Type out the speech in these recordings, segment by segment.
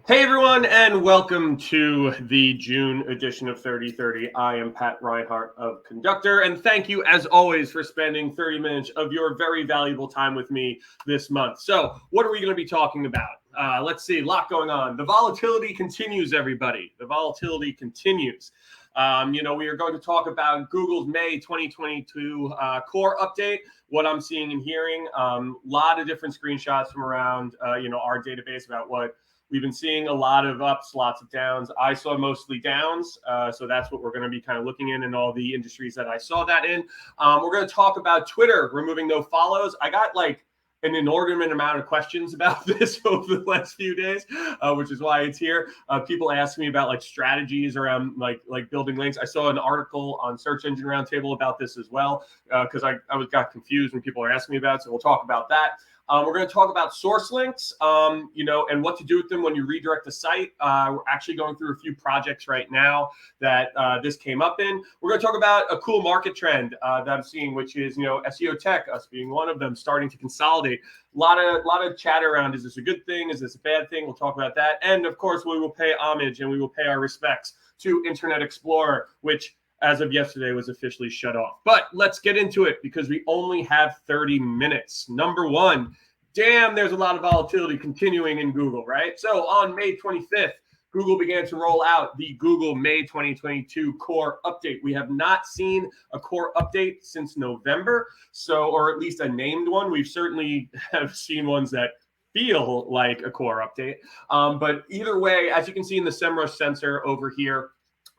Hey everyone, and welcome to the June edition of 3030. I am Pat Reinhardt of Conductor, and thank you as always for spending 30 minutes of your very valuable time with me this month. So, what are we going to be talking about? Let's see, a lot going on. The volatility continues, everybody. The volatility continues. We are going to talk about Google's May 2022 core update, what I'm seeing and hearing. A lot of different screenshots from around, our database about what we've been seeing. A lot of ups, lots of downs. I saw mostly downs, so that's what we're going to be kind of looking in all the industries that I saw that in. We're going to talk about Twitter removing no follows. I got like an inordinate amount of questions about this over the last few days, which is why it's here. People ask me about like strategies around like building links. I saw an article on Search Engine Roundtable about this as well, because I got confused when people are asking me about it. So we'll talk about that. We're going to talk about source links, and what to do with them when you redirect the site. We're actually going through a few projects right now that this came up in. We're going to talk about a cool market trend that I'm seeing, which is, SEO tech, us being one of them, starting to consolidate. A lot of chatter around, is this a good thing? Is this a bad thing? We'll talk about that. And of course, we will pay homage and we will pay our respects to Internet Explorer, which as of yesterday was officially shut off. But let's get into it because we only have 30 minutes. Number one, damn, there's a lot of volatility continuing in Google, right? So on May 25th, Google began to roll out the Google May 2022 core update. We have not seen a core update since November, or at least a named one. We've certainly have seen ones that feel like a core update. But either way, as you can see in the SEMrush sensor over here,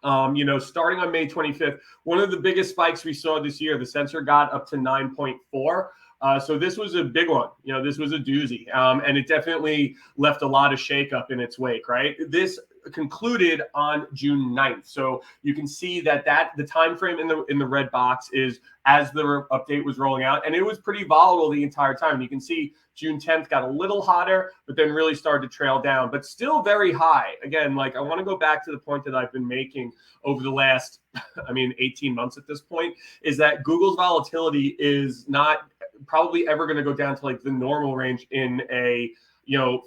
starting on May 25th, one of the biggest spikes we saw this year, the sensor got up to 9.4. So this was a big one. This was a doozy. And it definitely left a lot of shakeup in its wake, right? This concluded on June 9th. So you can see that the time frame in the red box is as the update was rolling out, and it was pretty volatile the entire time. You can see June 10th got a little hotter, but then really started to trail down, but still very high. Again, I want to go back to the point that I've been making over the last, 18 months at this point, is that Google's volatility is not probably ever going to go down to the normal range in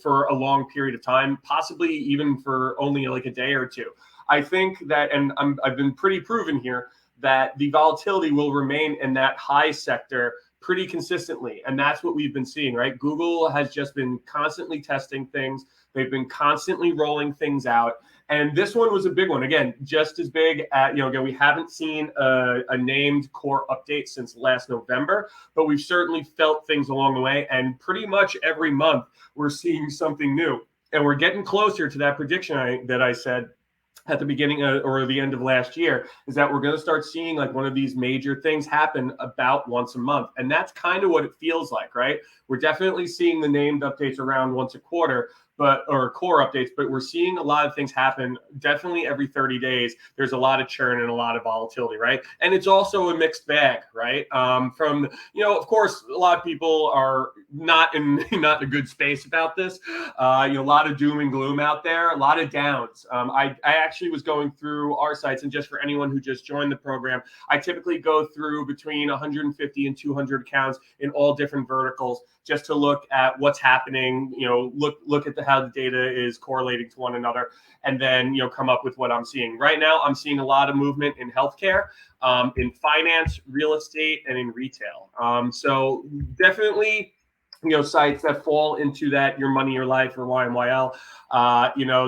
for a long period of time, possibly even for only a day or two. I think that, and I've been pretty proven here, that the volatility will remain in that high sector pretty consistently. And that's what we've been seeing, right? Google has just been constantly testing things. They've been constantly rolling things out. And this one was a big one. Again, just as big again, we haven't seen a named core update since last November, but we've certainly felt things along the way. And pretty much every month we're seeing something new. And we're getting closer to that prediction that I said at the beginning or the end of last year, is that we're going to start seeing one of these major things happen about once a month. And that's kind of what it feels like, right? We're definitely seeing the named updates around once a quarter, or core updates, but we're seeing a lot of things happen definitely every 30 days. There's a lot of churn and a lot of volatility, right? And it's also a mixed bag, right? Of course, a lot of people are not in a good space about this. A lot of doom and gloom out there, a lot of downs. I actually was going through our sites, and just for anyone who just joined the program, I typically go through between 150 and 200 accounts in all different verticals just to look at what's happening, look at how the data is correlating to one another, and then, come up with what I'm seeing. Right now, I'm seeing a lot of movement in healthcare, in finance, real estate, and in retail. So definitely, sites that fall into that Your Money, Your Life, or YMYL,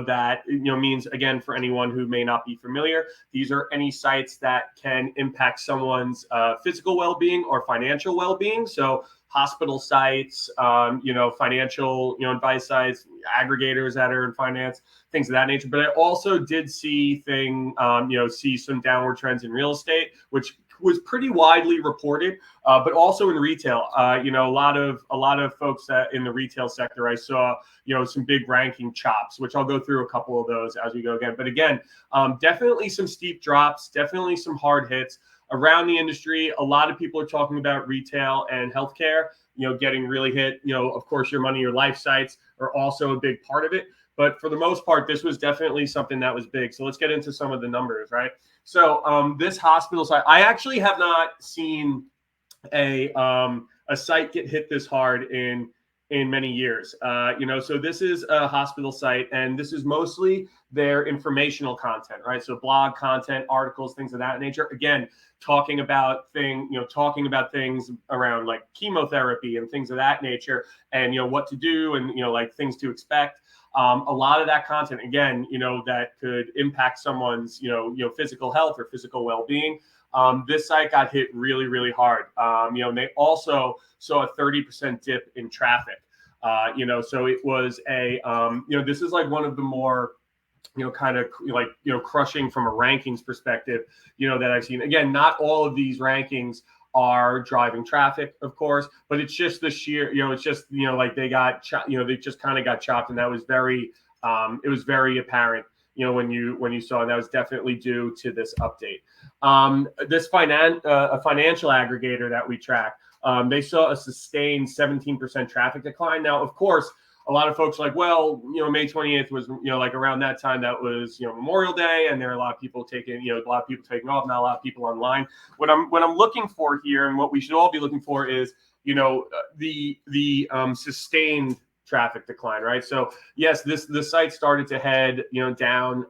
that, means, again, for anyone who may not be familiar, these are any sites that can impact someone's physical well-being or financial well-being. So hospital sites, financial, advice sites, aggregators that are in finance, things of that nature. But I also did see some downward trends in real estate, which was pretty widely reported, but also in retail. A lot of folks that in the retail sector, I saw, some big ranking chops, which I'll go through a couple of those as we go again. But again, definitely some steep drops, definitely some hard hits around the industry. A lot of people are talking about retail and healthcare, getting really hit. Of course, Your Money, Your Life sites are also a big part of it. But for the most part, this was definitely something that was big. So let's get into some of the numbers, right? So this hospital site, I actually have not seen a site get hit this hard in in many years. So this is a hospital site, and this is mostly their informational content, right? So blog content, articles, things of that nature. Again, talking about things around like chemotherapy and things of that nature, and what to do, and like things to expect. A lot of that content, again, that could impact someone's physical health or physical well-being. This site got hit really, really hard. And they also saw a 30% dip in traffic. So it was this is like one of the more, kind of like, crushing from a rankings perspective, that I've seen. Again, not all of these rankings are driving traffic, of course, but it's just the sheer, it's just, like they got, they just kind of got chopped. And that was it was very apparent, when you saw, and that was definitely due to this update. This a financial aggregator that we track, they saw a sustained 17% traffic decline. Now, of course, a lot of folks are like, well, May 28th was, like around that time, that was, Memorial Day, and there are a lot of people taking off, not a lot of people online. What I'm looking for here, and what we should all be looking for, is, the sustained traffic decline, right? So yes, the site started to head, down,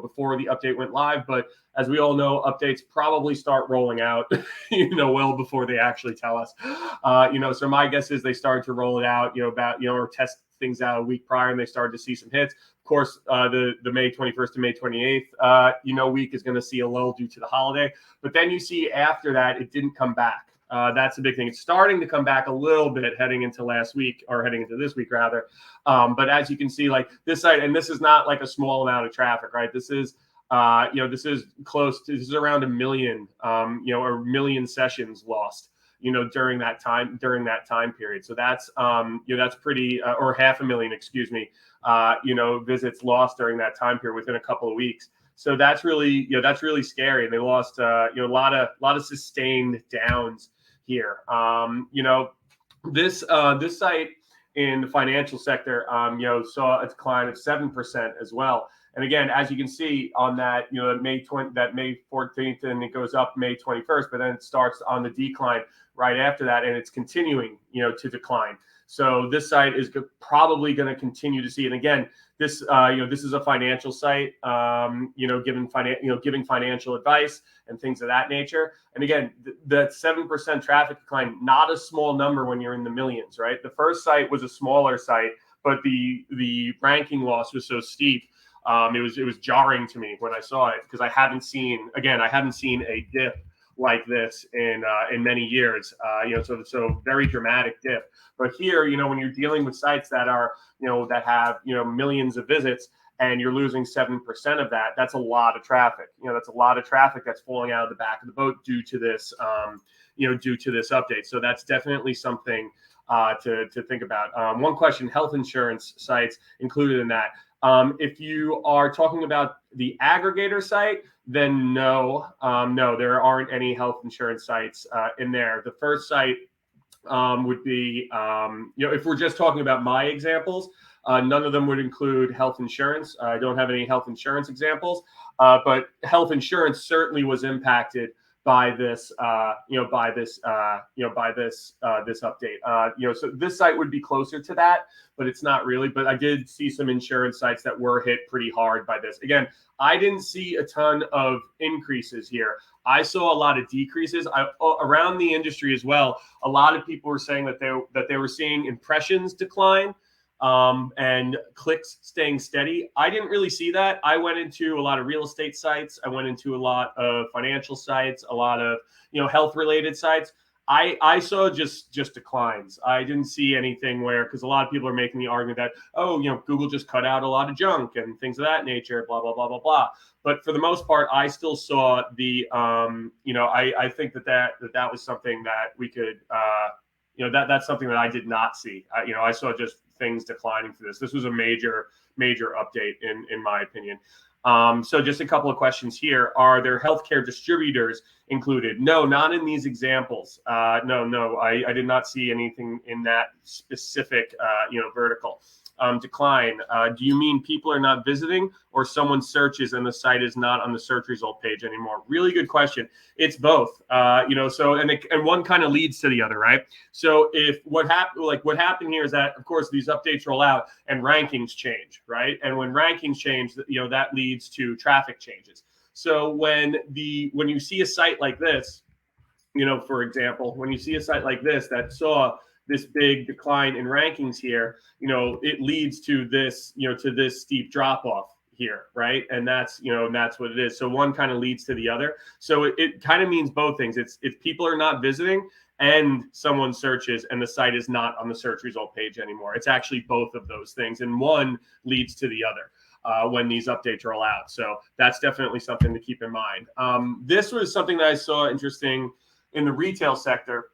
before the update went live, but as we all know, updates probably start rolling out, well before they actually tell us. So my guess is they started to roll it out, or test things out a week prior, and they started to see some hits. Of course, the May 21st to May 28th, week is going to see a lull due to the holiday. But then you see after that, it didn't come back. That's a big thing. It's starting to come back a little bit heading into last week, or heading into this week rather. But as you can see, like this site, and this is not like a small amount of traffic, right? This is this is around 1 million, or 1 million sessions lost, during that time period. So that's, that's pretty, or 500,000, excuse me, visits lost during that time period within a couple of weeks. So that's really, scary. And they lost, a lot of sustained downs here. This site in the financial sector, saw a decline of 7% as well. And again, as you can see on that, May 14th, and it goes up May 21st, but then it starts on the decline right after that, and it's continuing, to decline. So this site is probably going to continue to see. And again, this is a financial site, giving financial advice and things of that nature. And again, that 7% traffic decline, not a small number when you're in the millions, right? The first site was a smaller site, but the ranking loss was so steep. It was jarring to me when I saw it, because I haven't seen a dip like this in many years. So very dramatic dip. But here, when you're dealing with sites that are, that have, millions of visits, and you're losing 7% of that, that's a lot of traffic. That's a lot of traffic that's falling out of the back of the boat due to this, due to this update. So that's definitely something to think about. One question: health insurance sites included in that? If you are talking about the aggregator site, then no, there aren't any health insurance sites in there. The first site would be, if we're just talking about my examples, none of them would include health insurance. I don't have any health insurance examples, but health insurance certainly was impacted by this, this update. So this site would be closer to that, but it's not really. But I did see some insurance sites that were hit pretty hard by this. Again, I didn't see a ton of increases here. I saw a lot of decreases. Around the industry as well, a lot of people were saying that they were seeing impressions decline, and clicks staying steady. I didn't really see that. I went into a lot of real estate sites. I went into a lot of financial sites, a lot of, health related sites. I saw just declines. I didn't see anything where, because a lot of people are making the argument that, Google just cut out a lot of junk and things of that nature, blah, blah, blah, blah, blah. But for the most part, I still saw the, I think that was something that we could, that's something that I did not see. I saw just things declining for this. This was a major update in my opinion. So just a couple of questions here. Are there healthcare distributors included. No, not in these examples. No, I did not see anything in that specific, vertical decline. Do you mean people are not visiting, or someone searches and the site is not on the search result page anymore? Really good question. It's both. And one kind of leads to the other, right? So if what happened here is that, of course, these updates roll out and rankings change, right? And when rankings change, that leads to traffic changes. So when you see a site like this, for example, when you see a site like this that saw this big decline in rankings here, it leads to this, to this steep drop off here, right? And that's what it is. So one kind of leads to the other. So it kind of means both things. It's if people are not visiting and someone searches and the site is not on the search result page anymore. It's actually both of those things, and one leads to the other when these updates roll out. So that's definitely something to keep in mind. This was something that I saw interesting in the retail sector.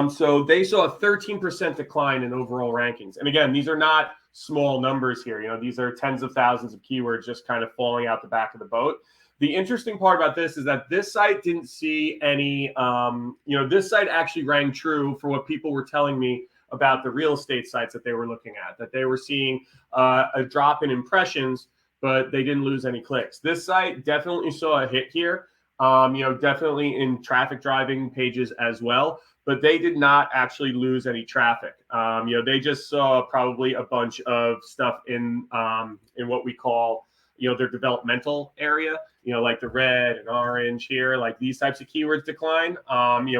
So they saw a 13% decline in overall rankings. And again, these are not small numbers here. These are tens of thousands of keywords just kind of falling out the back of the boat. The interesting part about this is that this site didn't see any, this site actually rang true for what people were telling me about the real estate sites that they were looking at, that they were seeing a drop in impressions, but they didn't lose any clicks. This site definitely saw a hit here, definitely in traffic driving pages as well. But they did not actually lose any traffic. They just saw probably a bunch of stuff in what we call, their developmental area, like the red and orange here, like these types of keywords decline,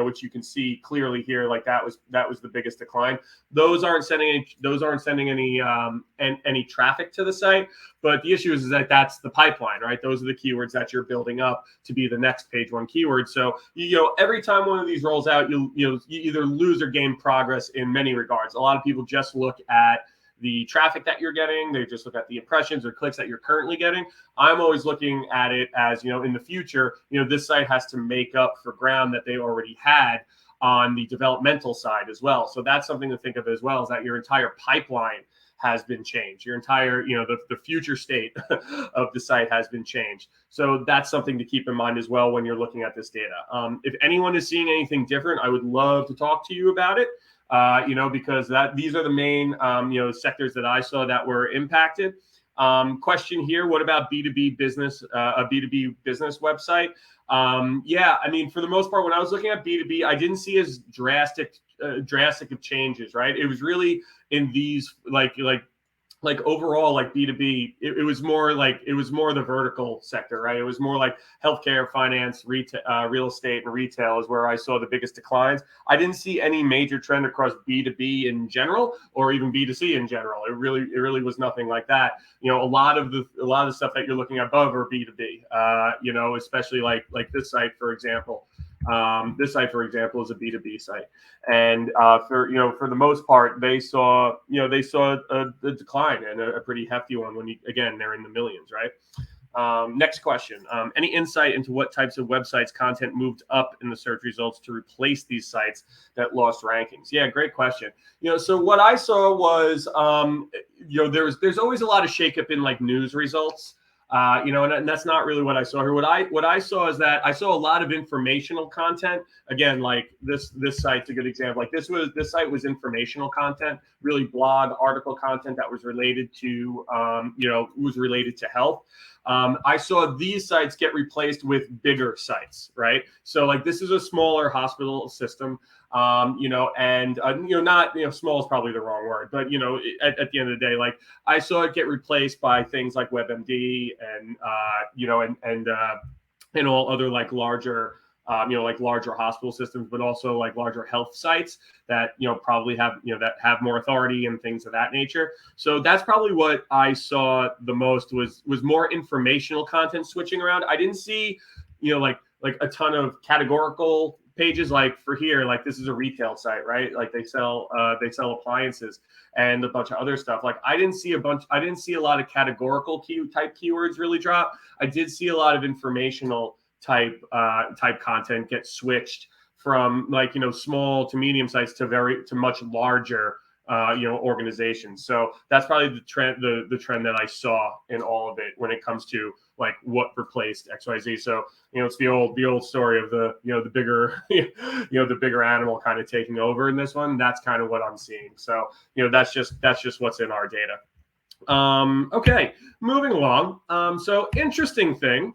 which you can see clearly here, like that was the biggest decline. Those aren't sending any traffic to the site. But the issue is that that's the pipeline, right? Those are the keywords that you're building up to be the next page one keyword. So, every time one of these rolls out, you either lose or gain progress in many regards. A lot of people just look at the traffic that you're getting. They just look at the impressions or clicks that you're currently getting. I'm always looking at it as, in the future, this site has to make up for ground that they already had on the developmental side as well. So that's something to think of as well, is that your entire pipeline has been changed. Your entire, the future state of the site has been changed. So that's something to keep in mind as well when you're looking at this data. If anyone is seeing anything different, I would love to talk to you about it. Because these are the main, sectors that I saw that were impacted. Question here: what about B2B business, a B2B business website? For the most part, when I was looking at B2B, I didn't see as drastic of changes, right? It was really in these like overall, like B2B, it was more the vertical sector, right? It was more like healthcare, finance, retail, real estate, and retail is where I saw the biggest declines. I didn't see any major trend across B2B in general, or even B2C in general. It really was nothing like that. A lot of the stuff that you're looking above are B2B. Especially like this site, for example. This site, for example, is a B2B site, and for the most part, they saw a decline, and a pretty hefty one. They're in the millions, right? Next question: any insight into what types of websites content moved up in the search results to replace these sites that lost rankings? Yeah, great question. So what I saw was, there's always a lot of shakeup in like news results. And that's not really what I saw here. What I saw is that I saw a lot of informational content. Again, like this site's a good example. Like this site was informational content, really blog article content that was related to, health. I saw these sites get replaced with bigger sites, right? So like this is a smaller hospital system. Small is probably the wrong word, but at the end of the day, like I saw it get replaced by things like WebMD and all other like larger, larger hospital systems, but also like larger health sites that, probably have, that have more authority and things of that nature. So that's probably what I saw the most was more informational content switching around. I didn't see, like a ton of categorical pages. Like for here, like this is a retail site, right? Like they sell appliances and a bunch of other stuff. Like I didn't see a lot of categorical type keywords really drop. I did see a lot of informational type content get switched from like, small to medium size to much larger organizations. So that's probably the trend, the trend that I saw in all of it when it comes to like what replaced XYZ. So it's the old story of the the bigger the bigger animal kind of taking over in this one. That's kind of what I'm seeing. So that's just what's in our data. Okay, moving along. So interesting thing,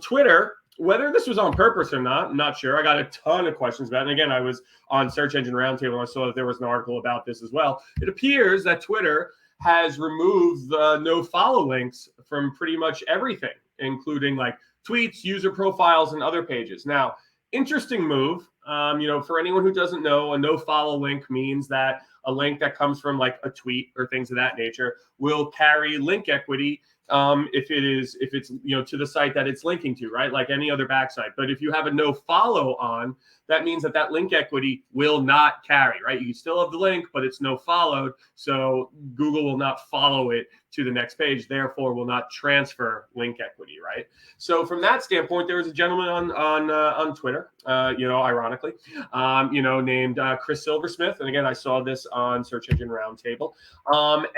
Twitter. Whether this was on purpose or not, I'm not sure. I got a ton of questions about it. And again, I was on Search Engine Roundtable and I saw that there was an article about this as well. It appears that Twitter has removed the no follow links from pretty much everything, including like tweets, user profiles, and other pages. Now, interesting move. For anyone who doesn't know, a no follow link means that a link that comes from like a tweet or things of that nature will carry link equity if it's to the site that it's linking to, right? Like any other backsite. But if you have a no follow on, that means that link equity will not carry, right? You still have the link, but it's no followed. So Google will not follow it to the next page, therefore will not transfer link equity, right? So from that standpoint, there was a gentleman on Twitter, ironically, named Chris Silversmith. And again, I saw this on Search Engine Roundtable,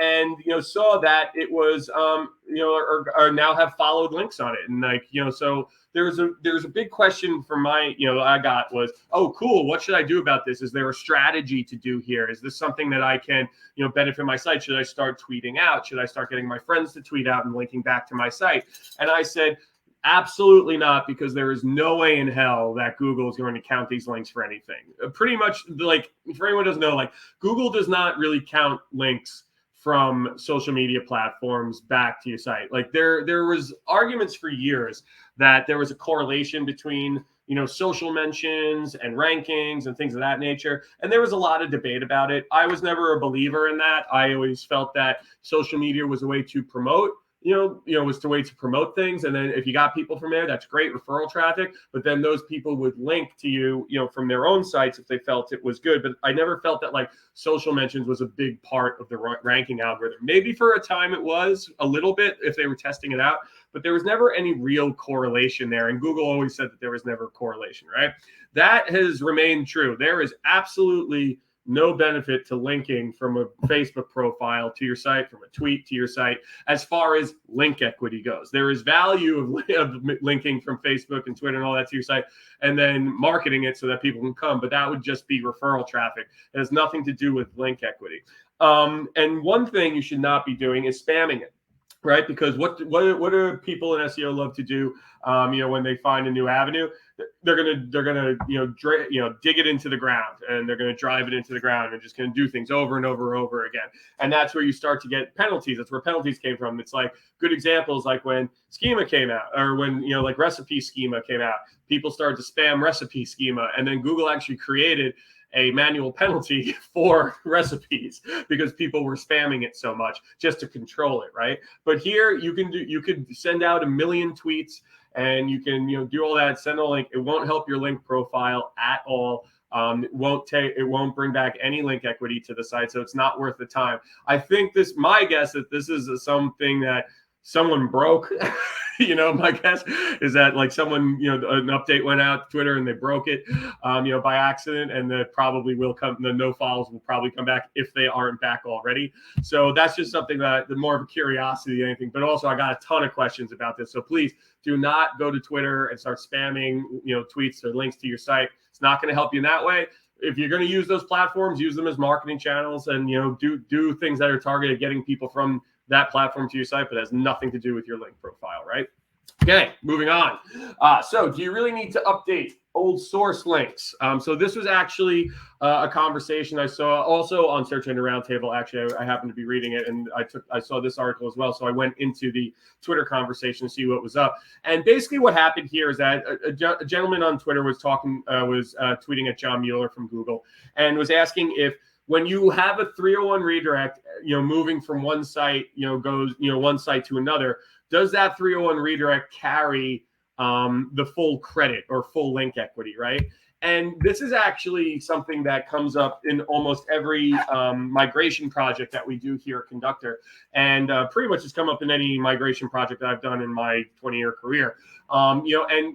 and saw that it was or now have followed links on it, and so there's a big question for my I got was, oh cool, what should I do about this? Is there a strategy to do here? Is this something that I can benefit my site? Should I start tweeting out? Should I start getting my friends to tweet out and linking back to my site? And I said, absolutely not, because there is no way in hell that Google is going to count these links for anything. Pretty much, like, for anyone who doesn't know, like, Google does not really count links from social media platforms back to your site. Like there was arguments for years that there was a correlation between social mentions and rankings and things of that nature, and there was a lot of debate about it. I was never a believer in that. I always felt that social media was a way to promote was the way to promote things. And then if you got people from there, that's great referral traffic. But then those people would link to you, from their own sites if they felt it was good. But I never felt that like social mentions was a big part of the ranking algorithm. Maybe for a time it was a little bit if they were testing it out, but there was never any real correlation there. And Google always said that there was never a correlation, right? That has remained true. There is absolutely no benefit to linking from a Facebook profile to your site, from a tweet to your site, as far as link equity goes. There is value of linking from Facebook and Twitter and all that to your site, and then marketing it so that people can come. But that would just be referral traffic. It has nothing to do with link equity. And one thing you should not be doing is spamming it. Right, because what do people in SEO love to do? When they find a new avenue, they're gonna dig it into the ground, and they're gonna drive it into the ground, and just gonna do things over and over and over again. And that's where you start to get penalties. That's where penalties came from. It's like good examples, like when Schema came out, or when like Recipe Schema came out, people started to spam Recipe Schema, and then Google actually created a manual penalty for recipes because people were spamming it so much just to control it, right? But here you could send out a million tweets, and you can do all that, send a link. It won't help your link profile at all. It won't bring back any link equity to the site, so it's not worth the time. I think my guess that this is something that someone broke. My guess is that like someone, an update went out to Twitter and they broke it, by accident, and that probably will come. The no follows will probably come back if they aren't back already. So that's just something that the more of a curiosity than anything. But also, I got a ton of questions about this. So please do not go to Twitter and start spamming, tweets or links to your site. It's not going to help you in that way. If you're going to use those platforms, use them as marketing channels, and do things that are targeted at getting people from that platform to your site, but has nothing to do with your link profile, right? Okay, moving on. So do you really need to update old source links? So this was actually a conversation I saw also on Search Engine Roundtable. Actually, I happened to be reading it, and I saw this article as well. So I went into the Twitter conversation to see what was up. And basically what happened here is that a gentleman on Twitter was tweeting at John Mueller from Google, and was asking if, when you have a 301 redirect, moving from one site, goes, one site to another, does that 301 redirect carry the full credit or full link equity, right? And this is actually something that comes up in almost every migration project that we do here at Conductor, and pretty much has come up in any migration project that I've done in my 20-year career. And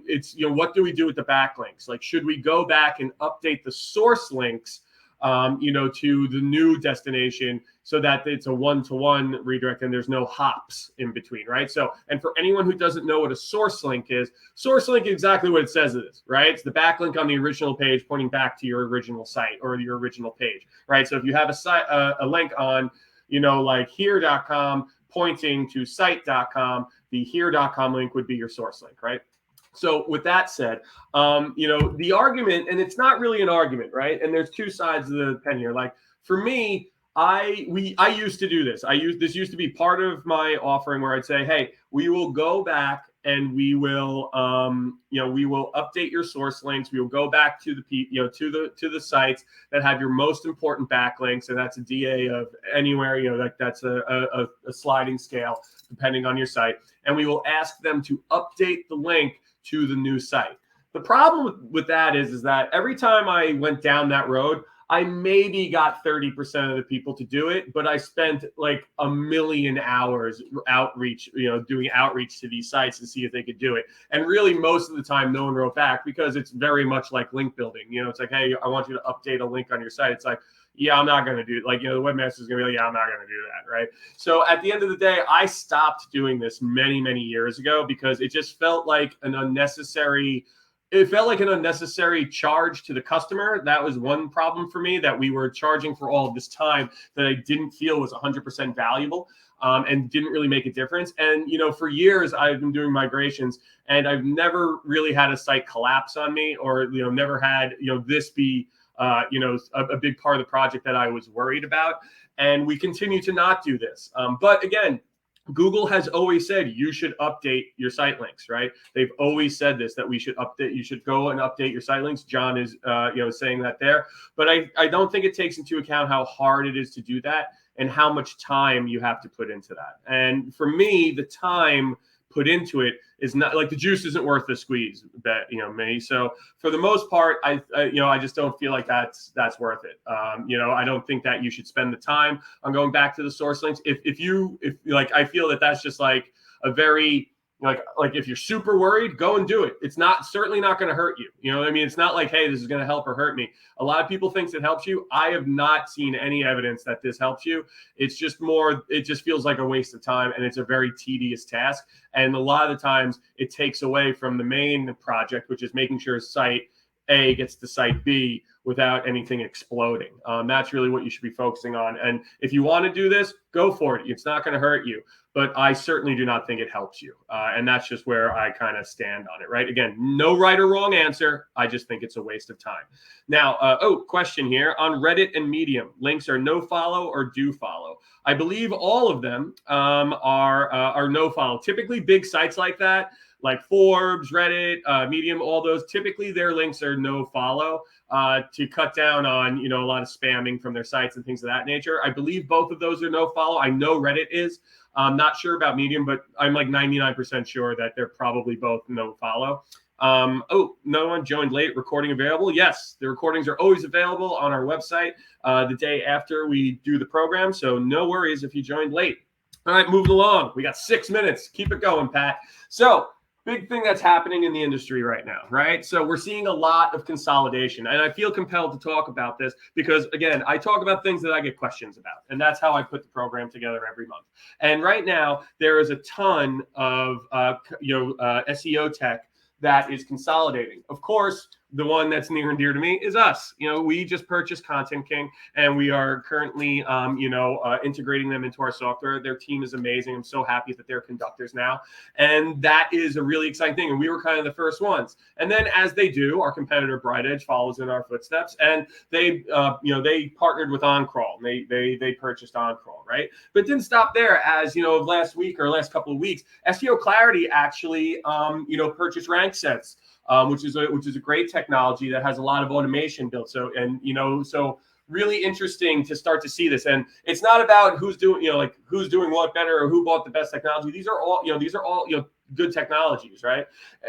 it's, what do we do with the backlinks? Like, should we go back and update the source links to the new destination, so that it's a one-to-one redirect and there's no hops in between, right? So, and for anyone who doesn't know what a source link is exactly what it says it is, right? It's the backlink on the original page pointing back to your original site or your original page, right? So if you have a link on, like here.com pointing to site.com, the here.com link would be your source link, right? So with that said, the argument, and it's not really an argument, right? And there's two sides of the pen here. Like for me, I used to do this. This used to be part of my offering where I'd say, hey, we will go back and we will update your source links. We will go back to the sites that have your most important backlinks, and that's a DA of anywhere, that's a sliding scale depending on your site, and we will ask them to update the link to the new site. The problem with that is that every time I went down that road, I maybe got 30% of the people to do it, but I spent like 1 million hours doing outreach to these sites to see if they could do it. And really, most of the time, no one wrote back because it's very much like link building. It's like, hey, I want you to update a link on your site. It's like, yeah, I'm not going to do it. Like, the webmaster is going to be like, yeah, I'm not going to do that, right? So at the end of the day, I stopped doing this many, many years ago because it just felt like an unnecessary charge to the customer. That was one problem for me, that we were charging for all of this time that I didn't feel was 100% valuable. And didn't really make a difference. And, for years I've been doing migrations and I've never really had a site collapse on me or, never had, this be, a big part of the project that I was worried about. And we continue to not do this. But again, Google has always said you should update your site links, right? They've always said this, that you should go and update your site links. John is, saying that there. But I don't think it takes into account how hard it is to do that and how much time you have to put into that. And for me, the time put into it is not like the juice isn't worth the squeeze, me. So for the most part, I just don't feel like that's worth it. I don't think that you should spend the time on going back to the source links. If I feel that that's just like a very, like if you're super worried, go and do it. It's certainly not going to hurt you. You know what I mean? It's not like, hey, this is going to help or hurt me. A lot of people think it helps you. I have not seen any evidence that this helps you. It's just it just feels like a waste of time, and it's a very tedious task. And a lot of the times it takes away from the main project, which is making sure site A gets to site B without anything exploding. That's really what you should be focusing on. And if you want to do this, go for it. It's not going to hurt you. But I certainly do not think it helps you. And that's just where I kind of stand on it, right? Again, no right or wrong answer. I just think it's a waste of time. Now, question here. On Reddit and Medium, links are no follow or do follow. I believe all of them are no follow. Typically, big sites like that, like Forbes, Reddit, Medium, all those, typically their links are no follow to cut down on, a lot of spamming from their sites and things of that nature. I believe both of those are no follow. I know Reddit is. I'm not sure about Medium, but I'm like 99% sure that they're probably both no follow. No one joined late. Recording available? Yes, the recordings are always available on our website the day after we do the program. So no worries if you joined late. All right, moving along. We got 6 minutes. Keep it going, Pat. So big thing that's happening in the industry right now, right? So we're seeing a lot of consolidation, and I feel compelled to talk about this because, again, I talk about things that I get questions about, and that's how I put the program together every month. And right now, there is a ton of SEO tech that is consolidating. Of course, the one that's near and dear to me is us. We just purchased Content King, and we are currently, integrating them into our software. Their team is amazing. I'm so happy that they're conductors now, and that is a really exciting thing. And we were kind of the first ones. And then, as they do, our competitor BrightEdge follows in our footsteps, and they partnered with OnCrawl. And they purchased OnCrawl, right? But it didn't stop there. As last week or last couple of weeks, SEO Clarity actually, purchased RankSense. Which is a great technology that has a lot of automation built. So really interesting to start to see this. And it's not about who's doing what better or who bought the best technology. These are all good technologies, right?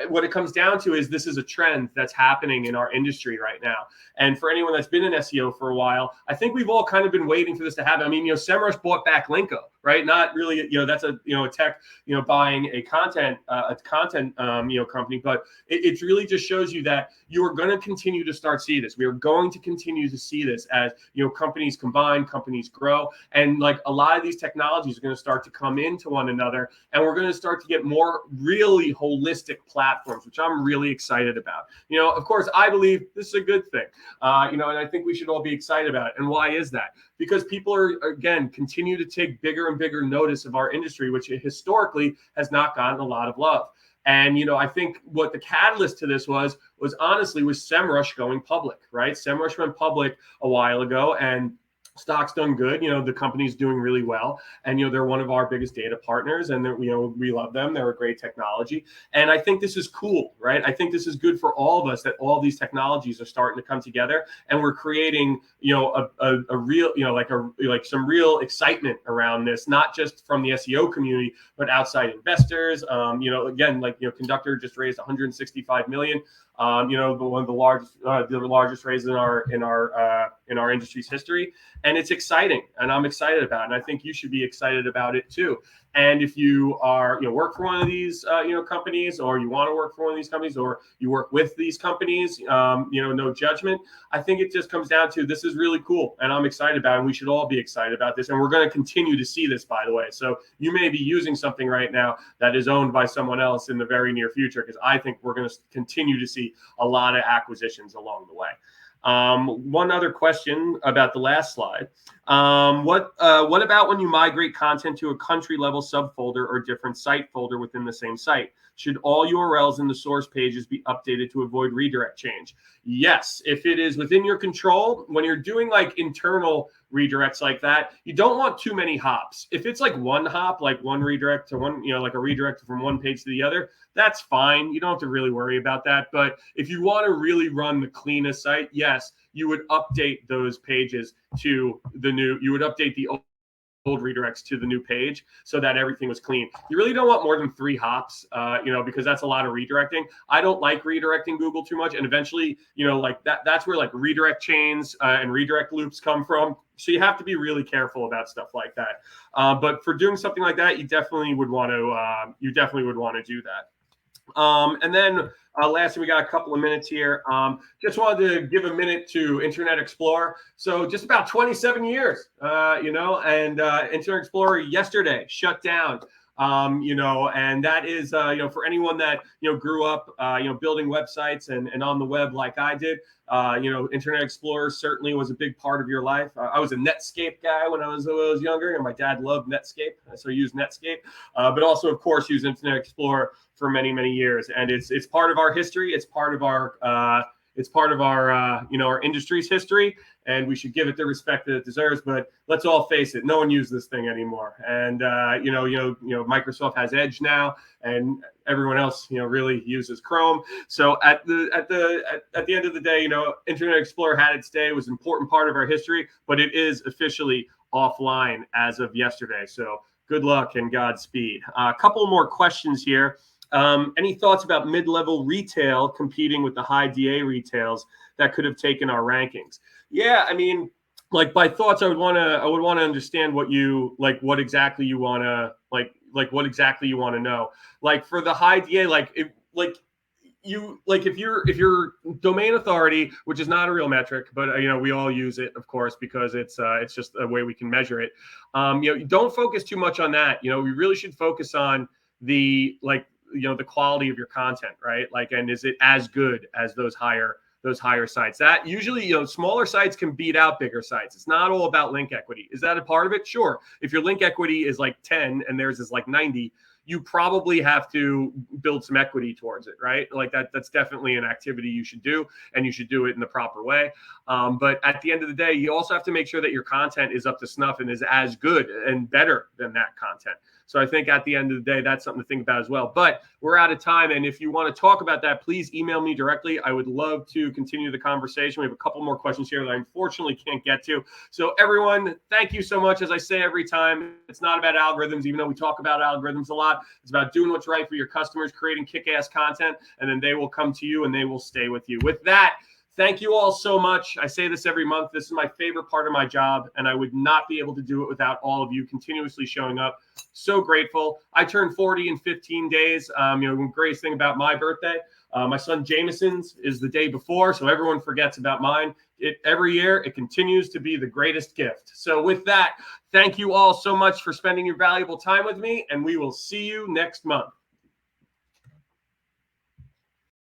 What it comes down to is this is a trend that's happening in our industry right now. And for anyone that's been in SEO for a while, I think we've all kind of been waiting for this to happen. I mean, SEMrush bought back Linko. right? Not really, that's a tech, buying a content company, but it really just shows you that you are going to continue to see this. We are going to continue to see this as companies combine, companies grow, and like a lot of these technologies are going to start to come into one another, and we're going to start to get more really holistic platforms, which I'm really excited about. Of course, I believe this is a good thing, and I think we should all be excited about it. And why is that? Because people are, again, continue to take bigger and bigger notice of our industry, which historically has not gotten a lot of love. And, I think what the catalyst to this was honestly SEMrush going public, right? SEMrush went public a while ago, and stock's done good. The company's doing really well, and they're one of our biggest data partners, and we love them. They're a great technology, and I think this is cool, right? I think this is good for all of us, that all these technologies are starting to come together, and we're creating a real like some real excitement around this, not just from the SEO community, but outside investors. Again, Conductor just raised 165 million. One of the largest raises in our industry's history, and it's exciting, and I'm excited about it, and I think you should be excited about it too. And if you are, work for one of these, companies, or you want to work for one of these companies, or you work with these companies, no judgment. I think it just comes down to, this is really cool, and I'm excited about it, and we should all be excited about this. And we're going to continue to see this, by the way. So you may be using something right now that is owned by someone else in the very near future, because I think we're going to continue to see a lot of acquisitions along the way. One other question about the last slide. What about when you migrate content to a country level subfolder or different site folder within the same site? Should all URLs in the source pages be updated to avoid redirect change? Yes, if it is within your control. When you're doing like internal redirects like that, you don't want too many hops. If it's like one hop, like one redirect to one, like a redirect from one page to the other, that's fine. You don't have to really worry about that. But if you want to really run the cleanest site, yes, you would update those pages to the new, you would update the old redirects to the new page so that everything was clean. You really don't want more than 3 hops, because that's a lot of redirecting. I don't like redirecting Google too much. And eventually, that's where like redirect chains and redirect loops come from. So you have to be really careful about stuff like that. But for doing something like that, you definitely would want to do that. And then lastly, we got a couple of minutes here. Just wanted to give a minute to Internet Explorer. So just about 27 years, and Internet Explorer yesterday shut down. And that is, for anyone that, grew up, building websites and on the web like I did, Internet Explorer certainly was a big part of your life. I was a Netscape guy when I was younger, and my dad loved Netscape, so I used Netscape, but also, of course, used Internet Explorer for many, many years. And it's part of our history. It's part of our, our industry's history, and we should give it the respect that it deserves. But let's all face it, no one uses this thing anymore. And Microsoft has Edge now, and everyone else, really uses Chrome. So at the end of the day, Internet Explorer had its day. It was an important part of our history, but it is officially offline as of yesterday. So good luck and Godspeed. A couple more questions here. Any thoughts about mid-level retail competing with the high DA retails that could have taken our rankings? Yeah, I mean, like by thoughts, I would want to understand what exactly you want to know. Like for the high DA, if your domain authority, which is not a real metric, but we all use it, of course, because it's just a way we can measure it. Don't focus too much on that. We really should focus on the the quality of your content, right? And is it as good as those higher sites? That usually, smaller sites can beat out bigger sites. It's not all about link equity. Is that a part of it? Sure. If your link equity is like 10 and theirs is like 90, you probably have to build some equity towards it, right? That's definitely an activity you should do, and you should do it in the proper way. But at the end of the day, you also have to make sure that your content is up to snuff and is as good and better than that content. So I think at the end of the day, that's something to think about as well. But we're out of time. And if you want to talk about that, please email me directly. I would love to continue the conversation. We have a couple more questions here that I unfortunately can't get to. So everyone, thank you so much. As I say every time, it's not about algorithms, even though we talk about algorithms a lot. It's about doing what's right for your customers, creating kick-ass content, and then they will come to you and they will stay with you. With that, Thank you all so much. I say this every month. This is my favorite part of my job, and I would not be able to do it without all of you continuously showing up. So grateful. I turned 40 in 15 days. The greatest thing about my birthday, my son Jameson's is the day before, so everyone forgets about mine. Every year, it continues to be the greatest gift. So with that, thank you all so much for spending your valuable time with me, and we will see you next month.